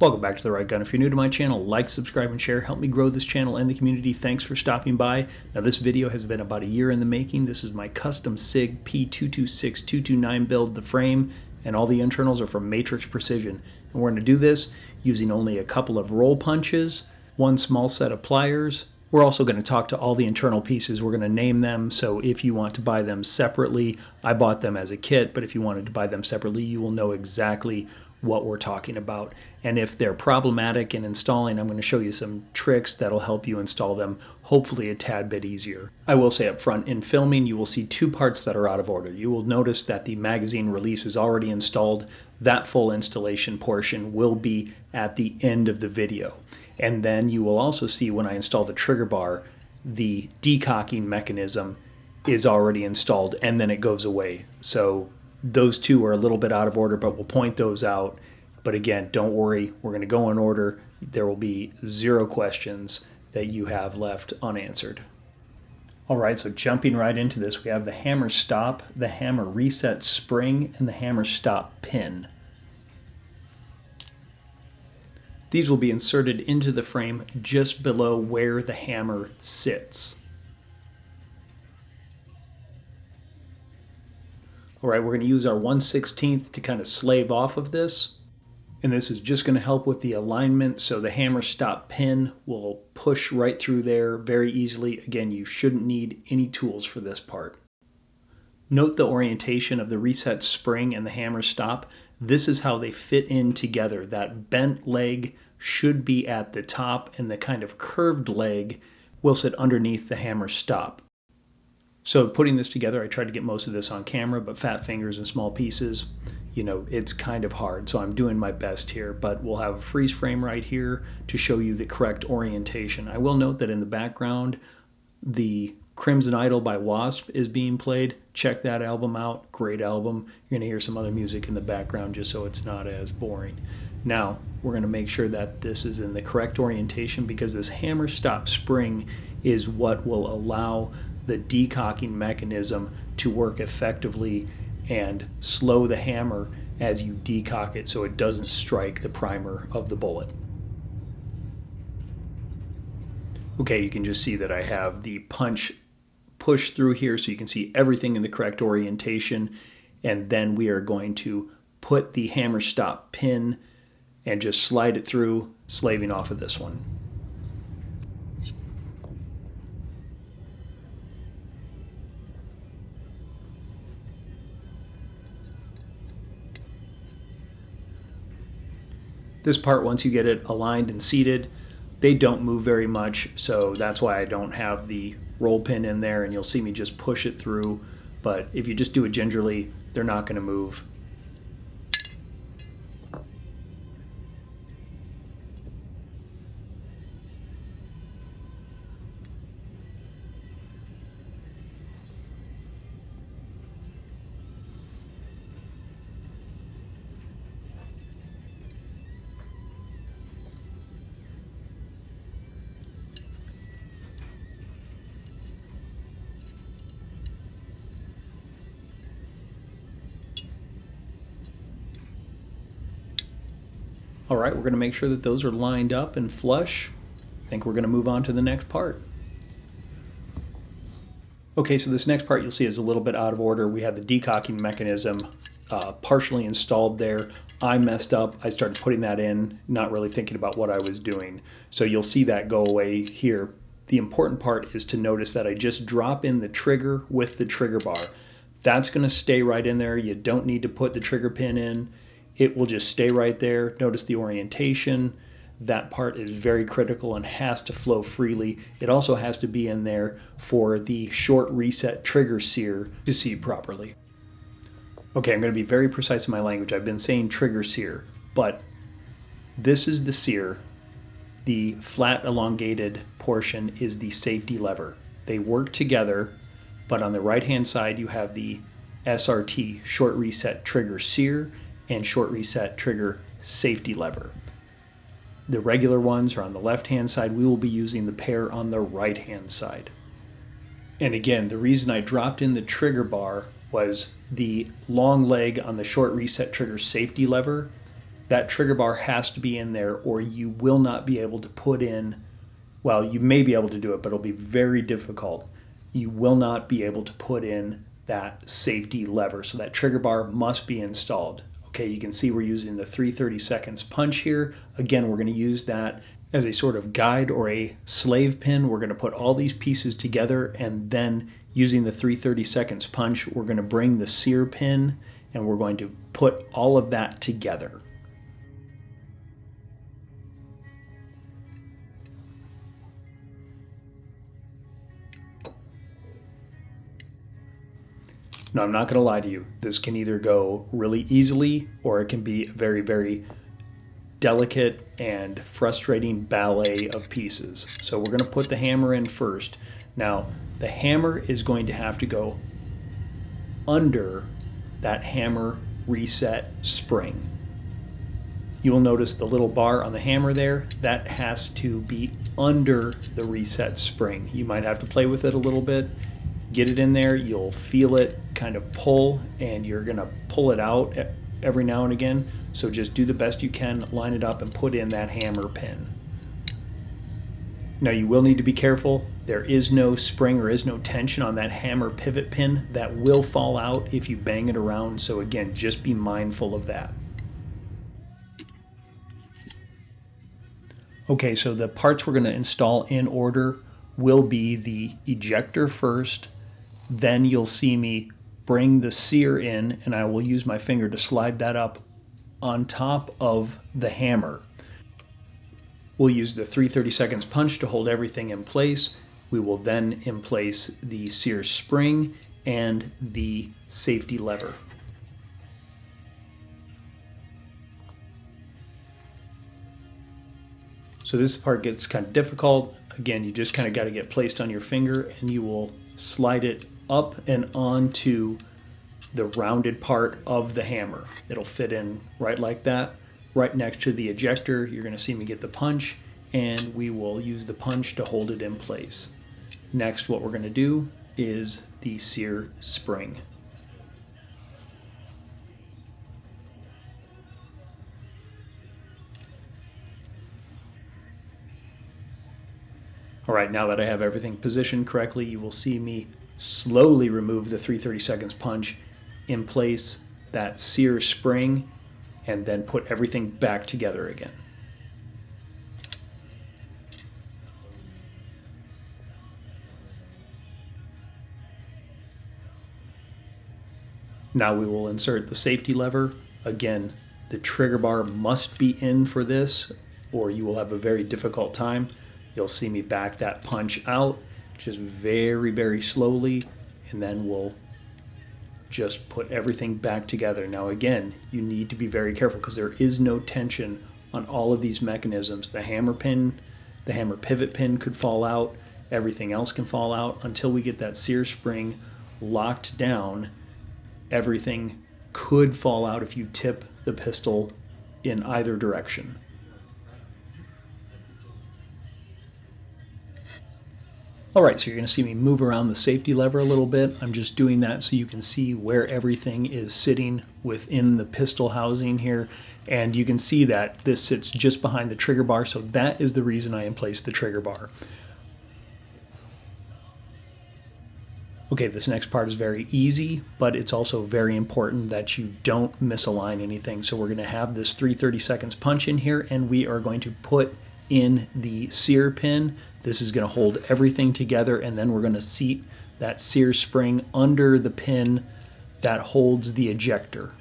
Welcome back to The Right Gun. If you're new to my channel, like, subscribe, and share. Help me grow this channel and the community. Thanks for stopping by. Now, this video has been about a year in the making. This is my custom SIG P229 build. The frame and all the internals are from Matrix Precision. And we're going to do this using only a couple of roll punches, one small set of pliers. We're also going to talk to all the internal pieces. We're going to name them, so if you want to buy them separately, I bought them as a kit, but if you wanted to buy them separately, you will know exactly what we're talking about. And if they're problematic in installing, I'm going to show you some tricks that'll help you install them, hopefully a tad bit easier. I will say up front, in filming, you will see two parts that are out of order. You will notice that the magazine release is already installed. That full installation portion will be at the end of the video. And then you will also see when I install the trigger bar, the decocking mechanism is already installed and then it goes away. So those two are a little bit out of order, but we'll point those out. But again, don't worry, we're going to go in order. There will be 0 questions that you have left unanswered. All right, so jumping right into this, we have the hammer stop, the hammer reset spring, and the hammer stop pin. These will be inserted into the frame just below where the hammer sits. All right, we're going to use our 1/16 to kind of slave off of this. And this is just going to help with the alignment, so the hammer stop pin will push right through there very easily. Again, you shouldn't need any tools for this part. Note the orientation of the reset spring and the hammer stop. This is how they fit in together. That bent leg should be at the top and the kind of curved leg will sit underneath the hammer stop. So putting this together, I tried to get most of this on camera, but fat fingers and small pieces, you know, it's kind of hard. So I'm doing my best here, but we'll have a freeze frame right here to show you the correct orientation. I will note that in the background, the Crimson Idol by Wasp is being played. Check that album out, great album. You're gonna hear some other music in the background just so it's not as boring. Now, we're gonna make sure that this is in the correct orientation because this hammer stop spring is what will allow the decocking mechanism to work effectively and slow the hammer as you decock it so it doesn't strike the primer of the bullet. Okay, you can just see that I have the punch push through here so you can see everything in the correct orientation, and then we are going to put the hammer stop pin and just slide it through, slaving off of this one. This part, once you get it aligned and seated, they don't move very much, so that's why I don't have the roll pin in there, and you'll see me just push it through. But if you just do it gingerly, they're not going to move. All right, we're going to make sure that those are lined up and flush. I think we're going to move on to the next part. Okay, so this next part you'll see is a little bit out of order. We have the decocking mechanism partially installed there. I messed up. I started putting that in, not really thinking about what I was doing. So you'll see that go away here. The important part is to notice that I just drop in the trigger with the trigger bar. That's going to stay right in there. You don't need to put the trigger pin in. It will just stay right there. Notice the orientation. That part is very critical and has to flow freely. It also has to be in there for the short reset trigger sear to see properly. Okay, I'm going to be very precise in my language. I've been saying trigger sear, but this is the sear. The flat elongated portion is the safety lever. They work together, but on the right-hand side you have the SRT, short reset trigger sear, and short reset trigger safety lever. The regular ones are on the left-hand side. We will be using the pair on the right-hand side. And again, the reason I dropped in the trigger bar was the long leg on the short reset trigger safety lever that trigger bar has to be in there or you will not be able to put in, well, you may be able to do it, but it'll be very difficult. You will not be able to put in that safety lever. So that trigger bar must be installed. Okay, you can see we're using the 3/32 punch here. Again, we're going to use that as a sort of guide or a slave pin. We're going to put all these pieces together, and then using the 3/32 punch, we're going to bring the sear pin and we're going to put all of that together. Now, I'm not going to lie to you. This can either go really easily or it can be a very, very delicate and frustrating ballet of pieces. So we're going to put the hammer in first. Now, the hammer is going to have to go under that hammer reset spring. You will notice the little bar on the hammer there, that has to be under the reset spring. You might have to play with it a little bit. Get it in there, you'll feel it kind of pull, and you're going to pull it out every now and again. So just do the best you can, line it up, and put in that hammer pin. Now you will need to be careful. There is no spring or is no tension on that hammer pivot pin. That will fall out if you bang it around. So again, just be mindful of that. Okay, so the parts we're going to install in order will be the ejector first. Then you'll see me bring the sear in, and I will use my finger to slide that up on top of the hammer. We'll use the 3/32 punch to hold everything in place. We will then in place the sear spring and the safety lever. So this part gets kind of difficult. Again, you just kind of got to get placed on your finger, and you will slide it up and onto the rounded part of the hammer. It'll fit in right like that. Right next to the ejector, you're going to see me get the punch, and we will use the punch to hold it in place. Next, what we're going to do is the sear spring. All right, now that I have everything positioned correctly, you will see me slowly remove the 3/32 punch, in place that sear spring, and then put everything back together again. Now we will insert the safety lever. Again, the trigger bar must be in for this, or you will have a very difficult time. You'll see me back that punch out just very, very slowly, and then we'll just put everything back together. Now again, you need to be very careful because there is no tension on all of these mechanisms. The hammer pin, the hammer pivot pin could fall out, everything else can fall out. Until we get that sear spring locked down, everything could fall out if you tip the pistol in either direction. All right, so you're going to see me move around the safety lever a little bit. I'm just doing that so you can see where everything is sitting within the pistol housing here. And you can see that this sits just behind the trigger bar, so that is the reason I emplaced the trigger bar. Okay, this next part is very easy, but it's also very important that you don't misalign anything. So we're going to have this 3/32 punch in here, and we are going to put in the sear pin. This is going to hold everything together, and then we're going to seat that sear spring under the pin that holds the ejector.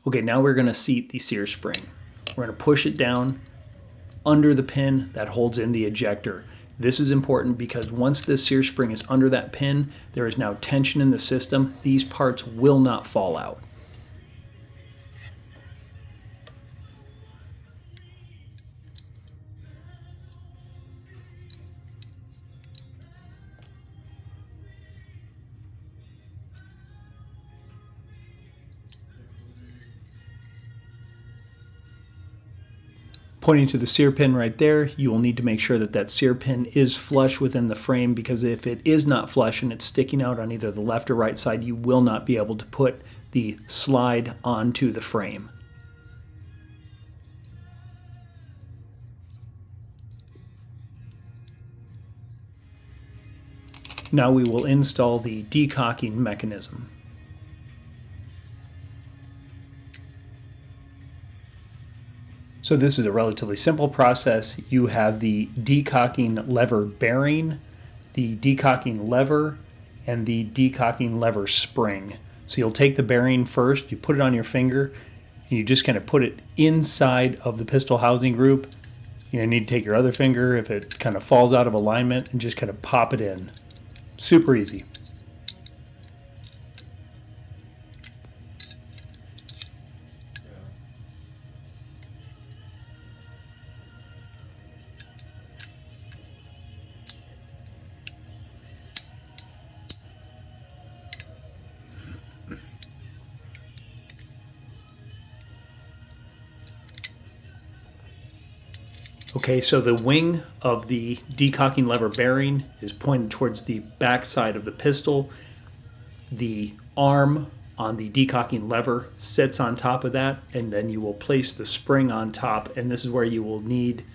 Okay, now we're going to seat the sear spring. We're going to push it down under the pin that holds in the ejector. This is important because once this sear spring is under that pin, there is now tension in the system. These parts will not fall out. Pointing to the sear pin right there, you will need to make sure that that sear pin is flush within the frame, because if it is not flush and it's sticking out on either the left or right side, you will not be able to put the slide onto the frame. Now we will install the decocking mechanism. So this is a relatively simple process. You have the decocking lever bearing, the decocking lever, and the decocking lever spring. So you'll take the bearing first, you put it on your finger, and you just kind of put it inside of the pistol housing group. You need to take your other finger if it kind of falls out of alignment and just kind of pop it in. Super easy. Okay, so the wing of the decocking lever bearing is pointed towards the back side of the pistol. The arm on the decocking lever sits on top of that, and then you will place the spring on top, and this is where you will need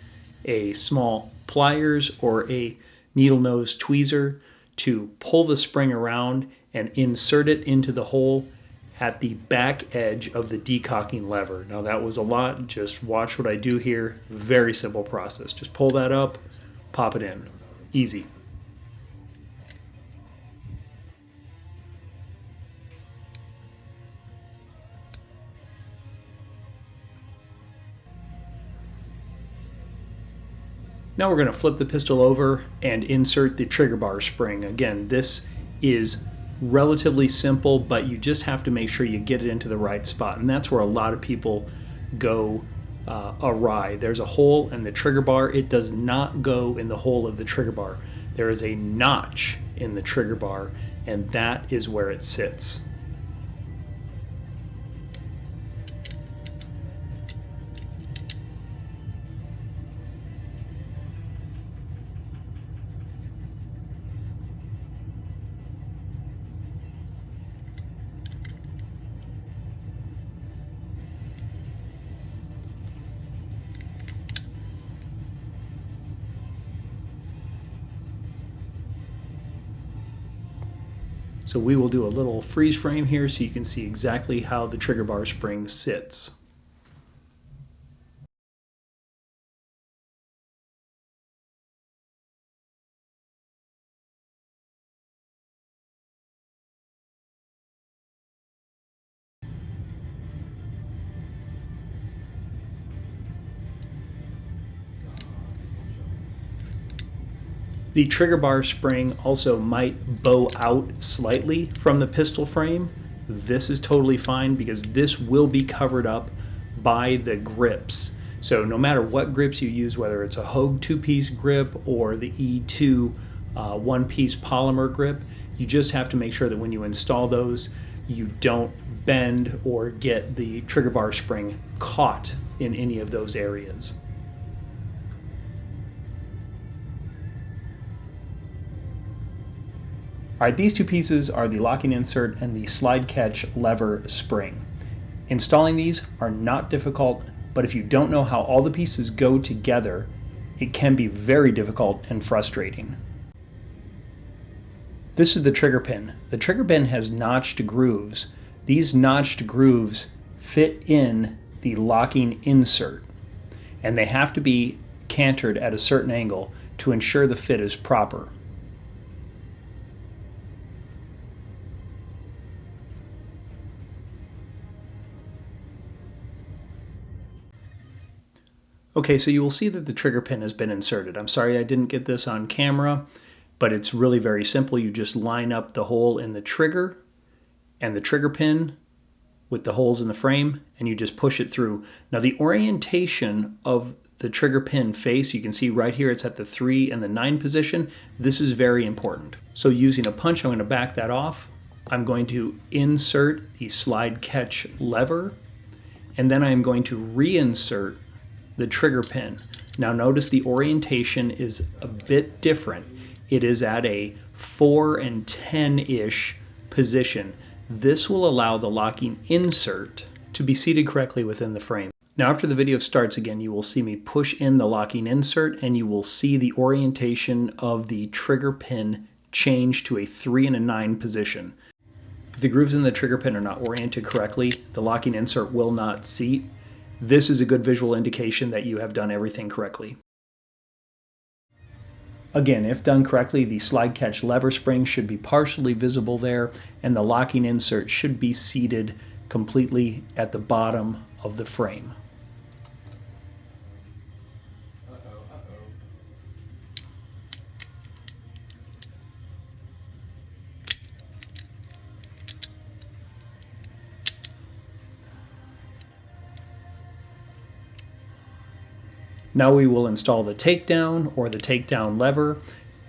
a small pliers or a needle nose tweezer to pull the spring around and insert it into the hole at the back edge of the decocking lever. Now that was a lot, just watch what I do here. Very simple process. Just pull that up, pop it in. Easy. Now we're going to flip the pistol over and insert the trigger bar spring. Again, this is relatively simple, but you just have to make sure you get it into the right spot, and that's where a lot of people go awry. There's a hole in the trigger bar. It does not go in the hole of the trigger bar. There is a notch in the trigger bar, and that is where it sits. So we will do a little freeze frame here so you can see exactly how the trigger bar spring sits. The trigger bar spring also might bow out slightly from the pistol frame. This is totally fine because this will be covered up by the grips. So no matter what grips you use, whether it's a Hogue 2-piece grip or the E2 1-piece polymer grip, you just have to make sure that when you install those, you don't bend or get the trigger bar spring caught in any of those areas. All right, these two pieces are the locking insert and the slide catch lever spring. Installing these are not difficult, but if you don't know how all the pieces go together, it can be very difficult and frustrating. This is the trigger pin. The trigger pin has notched grooves. These notched grooves fit in the locking insert, and they have to be cantered at a certain angle to ensure the fit is proper. Okay, so you will see that the trigger pin has been inserted. I'm sorry I didn't get this on camera, but it's really very simple. You just line up the hole in the trigger and the trigger pin with the holes in the frame, and you just push it through. Now the orientation of the trigger pin face, you can see right here it's at the 3 and the 9 position. This is very important. So using a punch, I'm going to back that off. I'm going to insert the slide catch lever, and then I'm going to reinsert the trigger pin. Now notice the orientation is a bit different. It is at a 4 and 10-ish position. This will allow the locking insert to be seated correctly within the frame. Now after the video starts again, you will see me push in the locking insert, and you will see the orientation of the trigger pin change to a 3 and a 9 position. If the grooves in the trigger pin are not oriented correctly, the locking insert will not seat. This is a good visual indication that you have done everything correctly. Again, if done correctly, the slide catch lever spring should be partially visible there, and the locking insert should be seated completely at the bottom of the frame. Now we will install the takedown or the takedown lever.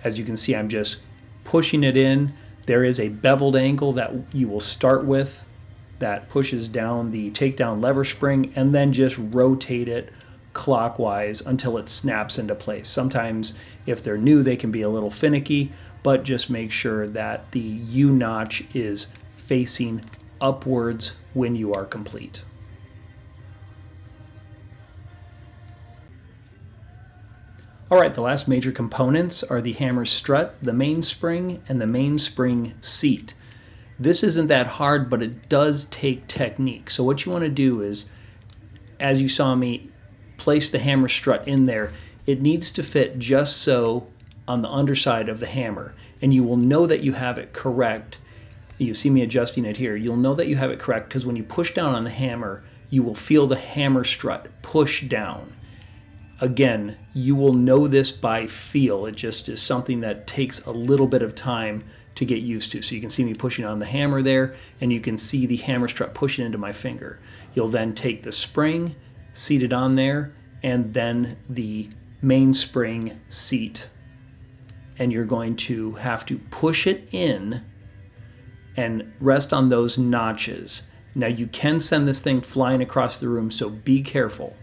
As you can see, I'm just pushing it in. There is a beveled angle that you will start with that pushes down the takedown lever spring, and then just rotate it clockwise until it snaps into place. Sometimes if they're new, they can be a little finicky, but just make sure that the U-notch is facing upwards when you are complete. Alright, the last major components are the hammer strut, the mainspring, and the mainspring seat. This isn't that hard, but it does take technique. So what you want to do is, as you saw me place the hammer strut in there, it needs to fit just so on the underside of the hammer. And you will know that you have it correct. You see me adjusting it here. You'll know that you have it correct because when you push down on the hammer, you will feel the hammer strut push down. Again, you will know this by feel. It just is something that takes a little bit of time to get used to. So you can see me pushing on the hammer there, and you can see the hammer strut pushing into my finger. You'll then take the spring, seat it on there, and then the mainspring seat. And you're going to have to push it in and rest on those notches. Now you can send this thing flying across the room, so be careful.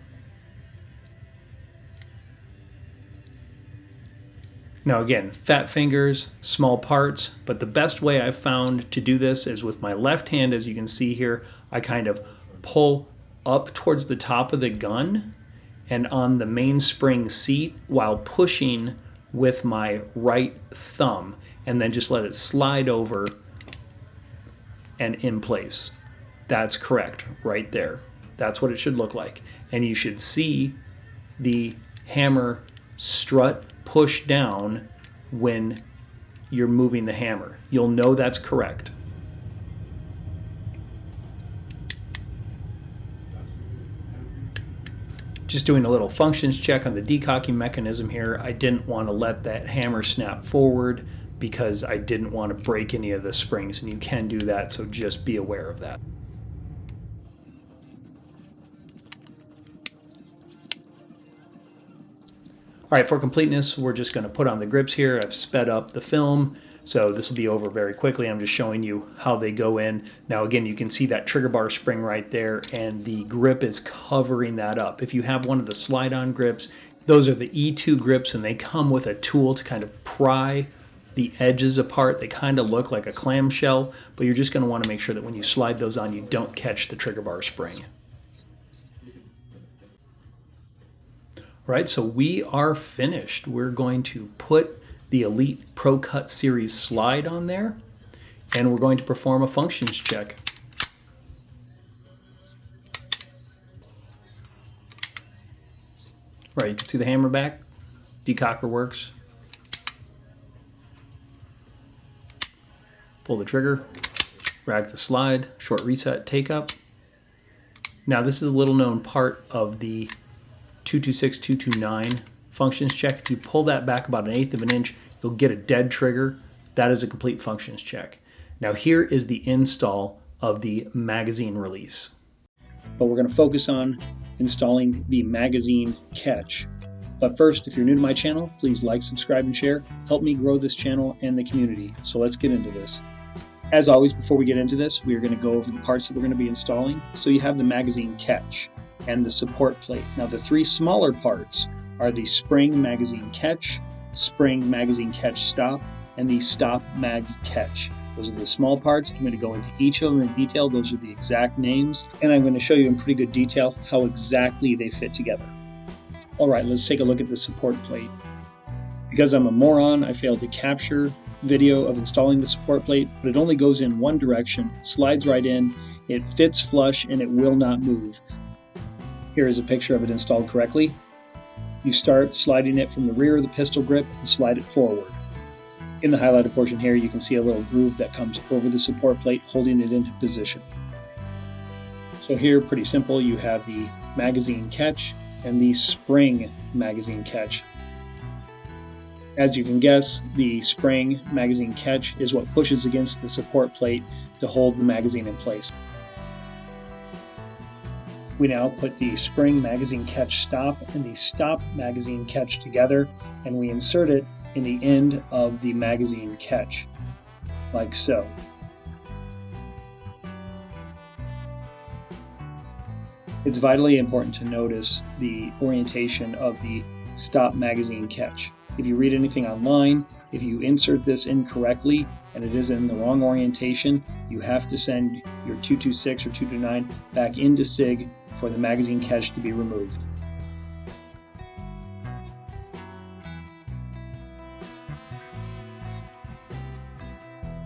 Now again, fat fingers, small parts, but the best way I've found to do this is with my left hand. As you can see here, I kind of pull up towards the top of the gun and on the mainspring seat while pushing with my right thumb, and then just let it slide over and in place. That's correct right there. That's what it should look like. And you should see the hammer strut push down when you're moving the hammer. You'll know that's correct. Just doing a little functions check on the decocking mechanism here. I didn't want to let that hammer snap forward because I didn't want to break any of the springs, and you can do that, so just be aware of that. All right, for completeness, we're just going to put on the grips here. I've sped up the film, so this will be over very quickly. I'm just showing you how they go in. Now again, you can see that trigger bar spring right there, and the grip is covering that up. If you have one of the slide-on grips, those are the E2 grips, and they come with a tool to kind of pry the edges apart. They kind of look like a clamshell, but you're just going to want to make sure that when you slide those on, you don't catch the trigger bar spring. Right, so we are finished. We're going to put the Elite Pro Cut Series slide on there, and we're going to perform a functions check. Right, you can see the hammer back, decocker works. Pull the trigger, rag the slide, short reset, take up. Now this is a little known part of the 226, 229 functions check. If you pull that back about 1/8 of an inch, you'll get a dead trigger. That is a complete functions check. Now here is the install of the magazine release. But we're going to focus on installing the magazine catch. But first, if you're new to my channel, please like, subscribe, and share. Help me grow this channel and the community. So let's get into this. As always, before we get into this, we are going to go over the parts that we're going to be installing. So you have the magazine catch and the support plate. Now the three smaller parts are the spring magazine catch, spring magazine catch stop, and the stop mag catch. Those are the small parts. I'm going to go into each of them in detail. Those are the exact names, and I'm going to show you in pretty good detail how exactly they fit together. All right, let's take a look at the support plate. Because I'm a moron, I failed to capture video of installing the support plate, but it only goes in one direction, it slides right in, it fits flush, and it will not move. Here is a picture of it installed correctly. You start sliding it from the rear of the pistol grip and slide it forward. In the highlighted portion here, you can see a little groove that comes over the support plate, holding it into position. So here, pretty simple, you have the magazine catch and the spring magazine catch. As you can guess, the spring magazine catch is what pushes against the support plate to hold the magazine in place. We now put the spring magazine catch stop and the stop magazine catch together, and we insert it in the end of the magazine catch, like so. It's vitally important to notice the orientation of the stop magazine catch. If you read anything online, if you insert this incorrectly and it is in the wrong orientation, you have to send your 226 or 229 back into SIG for the magazine catch to be removed.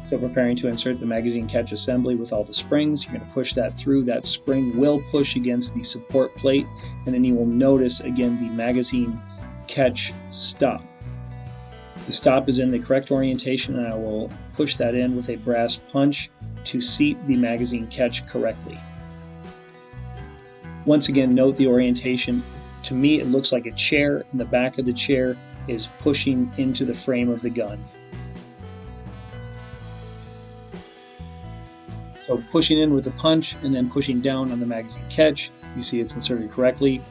So preparing to insert the magazine catch assembly with all the springs, you're going to push that through. That spring will push against the support plate, and then you will notice again the magazine catch stop. The stop is in the correct orientation, and I will push that in with a brass punch to seat the magazine catch correctly. Once again, note the orientation. To me, it looks like a chair, and the back of the chair is pushing into the frame of the gun. So pushing in with a punch and then pushing down on the magazine catch, you see it's inserted correctly.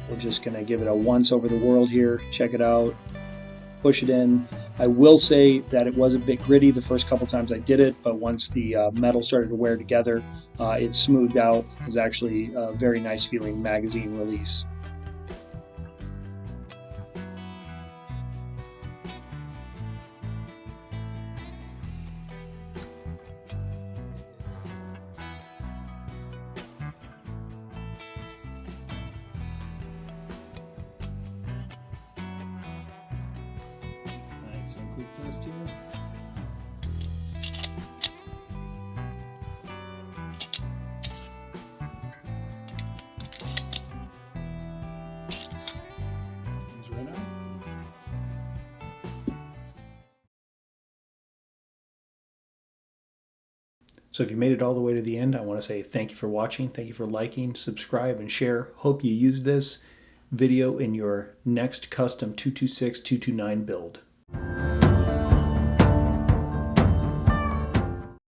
We're just going to give it a once over the world here, check it out, push it in. I will say that it was a bit gritty the first couple times I did it, but once the metal started to wear together, it smoothed out. It was actually a very nice feeling magazine release. So quick test here. Comes right out. So if you made it all the way to the end, I want to say thank you for watching. Thank you for liking, subscribe, and share. Hope you use this video in your next custom 226, 229 build.